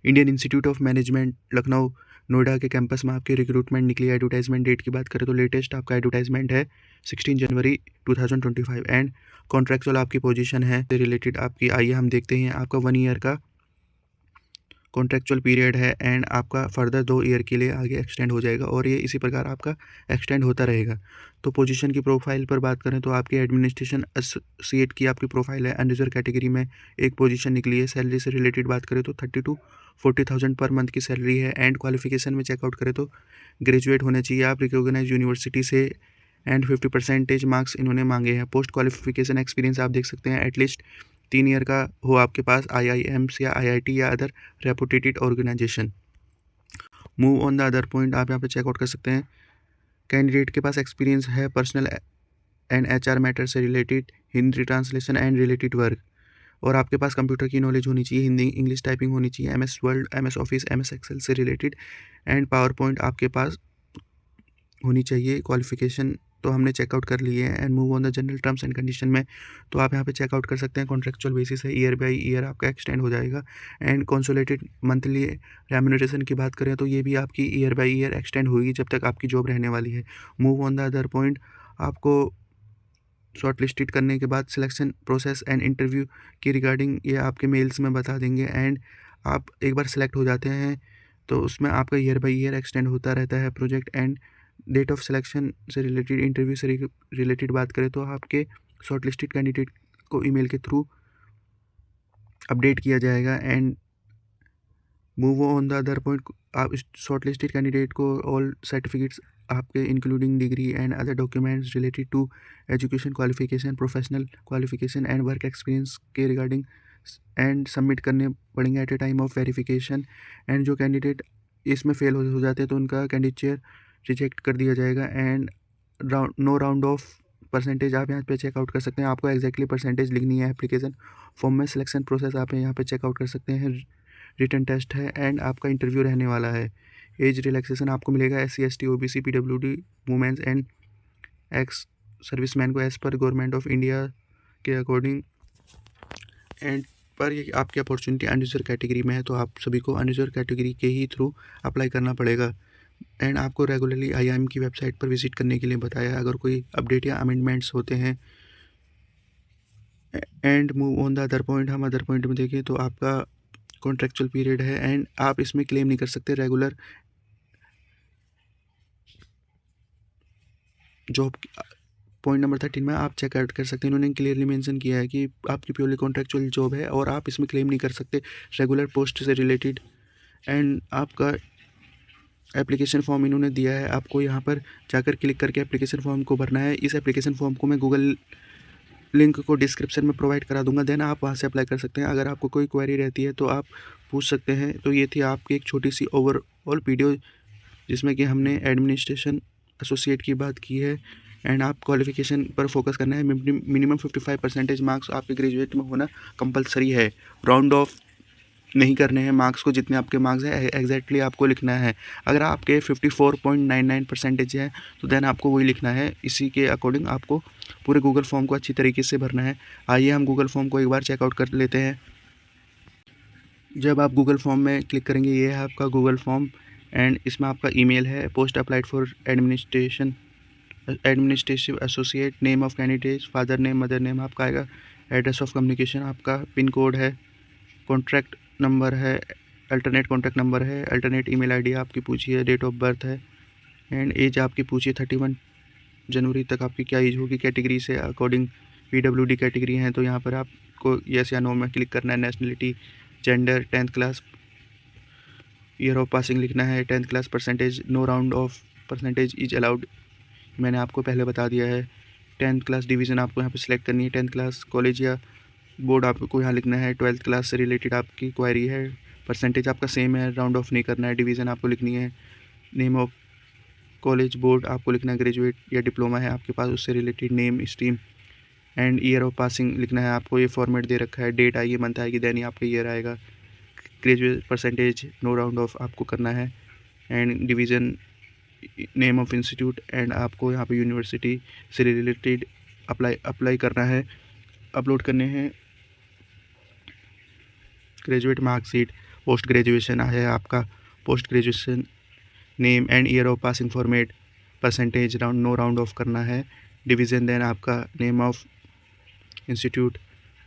Indian institute of management Lucknow Noida के campus में आपकी रिक्रूटमेंट निकली। एडवर्टाइजमेंट डेट की बात करें तो लेटेस्ट आपका एडवर्टाइजमेंट है 16 जनवरी 2025 एंड कॉन्ट्रैक्चुअल आपकी पोजीशन है रिलेटेड आपकी। आइए हम देखते हैं। आपका 1 ईयर का कॉन्ट्रैक्चुअल पीरियड है एंड आपका फर्दर 2 ईयर के लिए आगे एक्सटेंड हो जाएगा और ये इसी प्रकार आपका एक्सटेंड होता रहेगा। तो पोजीशन की प्रोफाइल पर बात करें तो आपकी एडमिनिस्ट्रेशन एसोसिएट की आपकी प्रोफाइल है। अनरिजर्व कैटेगरी में एक पोजीशन निकली है। सैलरी से रिलेटेड बात करें तो 30 to 40,000 पर मंथ की सैलरी है एंड क्वालिफिकेशन में चेकआउट करें तो ग्रेजुएट होने चाहिए आप रिकॉग्नाइज यूनिवर्सिटी से एंड 50% मार्क्स इन्होंने मांगे हैं। पोस्ट क्वालिफिकेशन एक्सपीरियंस आप देख सकते हैं एटलीस्ट 3 ईयर का हो आपके पास IIMs या IIT या other reputed organisation. Move on the other point आप यहाँ पे चेकआउट कर सकते हैं। कैंडिडेट के पास एक्सपीरियंस है पर्सनल एंड HR मैटर से related, Hindi translation and related work, और आपके पास कंप्यूटर की नॉलेज होनी चाहिए, हिंदी इंग्लिश टाइपिंग होनी चाहिए, MS word, MS office, MS excel से रिलेटेड एंड पावर पॉइंट आपके पास होनी चाहिए। क्वालिफिकेशन तो हमने चेकआउट कर लिए हैं and move on the general terms and condition में तो आप यहाँ पे चेकआउट कर सकते हैं। कॉन्ट्रेक्चुअल बेसिस है, ईयर बाई ईयर आपका एक्सटेंड हो जाएगा एंड कंसोलिडेटेड मंथली रेम्यूनरेशन की बात करें तो ये भी आपकी ईयर बाई ईयर एक्सटेंड होगी जब तक आपकी जॉब रहने वाली है। Move on the other point आपको शॉर्ट लिस्टेड करने के बाद सिलेक्शन प्रोसेस एंड इंटरव्यू की रिगार्डिंग ये आपके मेल्स में बता देंगे एंड आप एक बार सेलेक्ट हो जाते हैं तो उसमें आपका ईयर बाई ईयर एक्सटेंड होता रहता है project. And date of selection से रिलेटेड, इंटरव्यू से रिलेटेड बात करें तो आपके शॉर्ट लिस्टेड कैंडिडेट को ईमेल के थ्रू अपडेट किया जाएगा and move on the other point आप शॉर्ट लिस्टेड कैंडिडेट को ऑल सर्टिफिकेट्स आपके including degree and other documents related to education qualification, professional qualification and work experience के regarding and submit करने पड़ेंगे at a time of verification. And जो candidate इसमें fail हो जाते हैं तो उनका कैंडिडेचर रिजेक्ट कर दिया जाएगा and no round off percentage आप यहाँ पे चेकआउट कर सकते हैं। आपको एक्जैक्टली परसेंटेज लिखनी है एप्लीकेशन फॉर्म में। सिलेक्शन प्रोसेस आप यहाँ पे चेकआउट कर सकते हैं। रिटन टेस्ट है एंड आपका इंटरव्यू रहने वाला है। एज रिलैक्सेशन आपको मिलेगा SC ST OBC PWD women's and ex serviceman को as per government of India के अकॉर्डिंग। एंड पर ये आपकी अपॉर्चुनिटी अनरिजर्व कैटेगरी में है तो आप सभी को अनरिजर्व कैटेगरी के ही थ्रू अप्लाई करना पड़ेगा। एंड आपको रेगुलरली IIM की वेबसाइट पर विजिट करने के लिए बताया अगर कोई अपडेट या अमेंडमेंट्स होते हैं। And move on the other point, हम अदर पॉइंट में देखें तो आपका कॉन्ट्रेक्चुअल पीरियड है एंड आप इसमें क्लेम नहीं कर सकते रेगुलर जॉब। पॉइंट नंबर 13 में आप चेकआउट कर सकते हैं। इन्होंने क्लियरली मेंशन किया है कि आपकी प्योरली कॉन्ट्रेक्चुअल जॉब है और आप इसमें क्लेम नहीं कर सकते रेगुलर पोस्ट से रिलेटेड। एंड आपका एप्लीकेशन फॉर्म इन्होंने दिया है, आपको यहाँ पर जाकर क्लिक करके एप्लीकेशन फॉर्म को भरना है। इस एप्लीकेशन फॉर्म को मैं गूगल लिंक को डिस्क्रिप्शन में प्रोवाइड करा दूंगा, देन आप वहाँ से अप्लाई कर सकते हैं। अगर आपको कोई क्वेरी रहती है तो आप पूछ सकते हैं। तो ये थी आपकी एक छोटी सी ओवरऑल वीडियो जिसमें कि हमने एडमिनिस्ट्रेशन एसोसिएट की बात की है एंड आप क्वालिफिकेशन पर फोकस करना है। मिनिमम 55% मार्क्स आपके ग्रेजुएट में होना कंपलसरी है। राउंड ऑफ नहीं करने हैं मार्क्स को, जितने आपके मार्क्स हैं एग्जैक्टली आपको लिखना है। अगर आपके 54.99% है तो देन आपको वही लिखना है। इसी के अकॉर्डिंग आपको पूरे गूगल फॉर्म को अच्छी तरीके से भरना है। आइए हम गूगल फॉर्म को एक बार चेकआउट कर लेते हैं। जब आप गूगल फॉर्म में क्लिक करेंगे ये है आपका गूगल फॉर्म एंड इसमें आपका ईमेल है। Post applied for administrative associate, name of candidate, father name, mother name आपका आएगा, एड्रेस ऑफ कम्युनिकेशन आपका, पिन कोड है, कॉन्ट्रैक्ट नंबर है, अल्टरनेट कॉन्टैक्ट नंबर है, अल्टरनेट ईमेल आईडी आपकी पूछी है, डेट ऑफ बर्थ है एंड एज आपकी पूछी है 31 जनवरी तक आपकी क्या एज होगी। कैटेगरी से अकॉर्डिंग PWD कैटेगरी है तो यहाँ पर आपको येस या नो में क्लिक करना है। Nationality, gender, 10th class, year of passing लिखना है, 10th class percentage, no round off percentage is allowed, मैंने आपको पहले बता दिया है। 10th क्लास डिवीज़न आपको यहाँ पे सिलेक्ट करनी है। 10th क्लास कॉलेज या बोर्ड आपको यहाँ लिखना है। 12th क्लास से रिलेटेड आपकी क्वायरी है। परसेंटेज आपका सेम है, राउंड ऑफ नहीं करना है। डिवीज़न आपको लिखनी है। नेम ऑफ कॉलेज, बोर्ड आपको लिखना है, ग्रेजुएट या डिप्लोमा है आपके पास उससे related name, stream and year of passing लिखना है। आपको ये फॉर्मेट दे रखा है, डेट आएगी, मंथ आएगी, देन ही आपका ईयर आएगा। Graduate percentage, no round off आपको करना है and division, name of institute and आपको यहाँ पे यूनिवर्सिटी से रिलेटेड अप्लाई करना है। अपलोड करने हैं ग्रेजुएट मार्कशीट, पोस्ट ग्रेजुएशन है आपका, post graduation name and year of passing format, percentage, round no round off करना है, डिवीज़न, देन आपका नेम ऑफ इंस्टीट्यूट,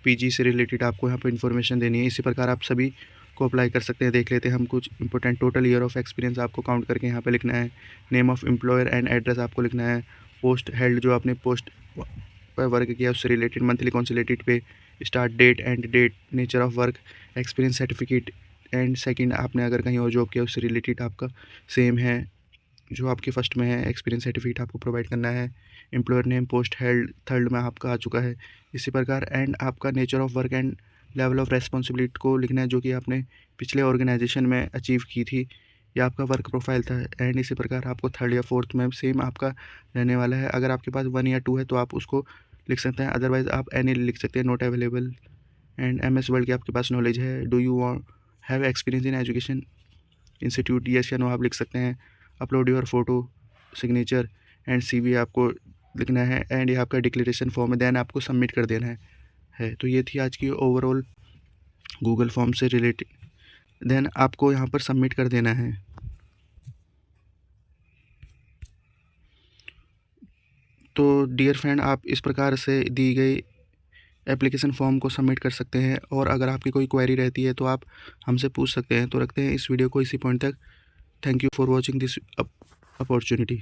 पीजी से रिलेटेड आपको यहाँ पर इन्फॉर्मेशन देनी है। इसी प्रकार आप सभी को अप्लाई कर सकते हैं। देख लेते हैं हम कुछ important. Total year of experience आपको काउंट करके यहाँ पे लिखना है, name of employer and address आपको लिखना है, पोस्ट हेल्ड जो आपने पोस्ट पर वर्क किया उससे related monthly consolidated pay, start date end date, nature of work, experience certificate and second आपने अगर कहीं और जॉब किया उससे रिलेटेड आपका सेम है जो आपके फर्स्ट में है, एक्सपीरियंस सर्टिफिकेट आपको प्रोवाइड करना है, employer name, post held third में आपका आ चुका है। इसी प्रकार एंड आपका nature of work and level of responsibility को लिखना है जो कि आपने पिछले ऑर्गेनाइजेशन में अचीव की थी, या आपका वर्क प्रोफाइल था। एंड इसी प्रकार आपको थर्ड या फोर्थ में सेम आपका रहने वाला है। अगर आपके पास 1 या 2 है तो आप उसको लिख सकते हैं, अदरवाइज़ आप एनी लिख सकते हैं, not available. And MS word की आपके पास नॉलेज है, do you have experience in education institute, yes या नो आप लिख सकते हैं। Upload your photo, signature and CV आपको लिखना है। एंड ये आपका डिक्लेरेशन फॉर्म है, देन आपको सबमिट कर देना है। तो ये थी आज की ओवरऑल गूगल फॉर्म से रिलेटेड, देन आपको यहाँ पर सबमिट कर देना है। तो डियर फ्रेंड, आप इस प्रकार से दी गई एप्लीकेशन फॉर्म को सबमिट कर सकते हैं, और अगर आपकी कोई क्वेरी रहती है तो आप हमसे पूछ सकते हैं। तो रखते हैं इस वीडियो को इसी पॉइंट तक। Thank you for watching this opportunity.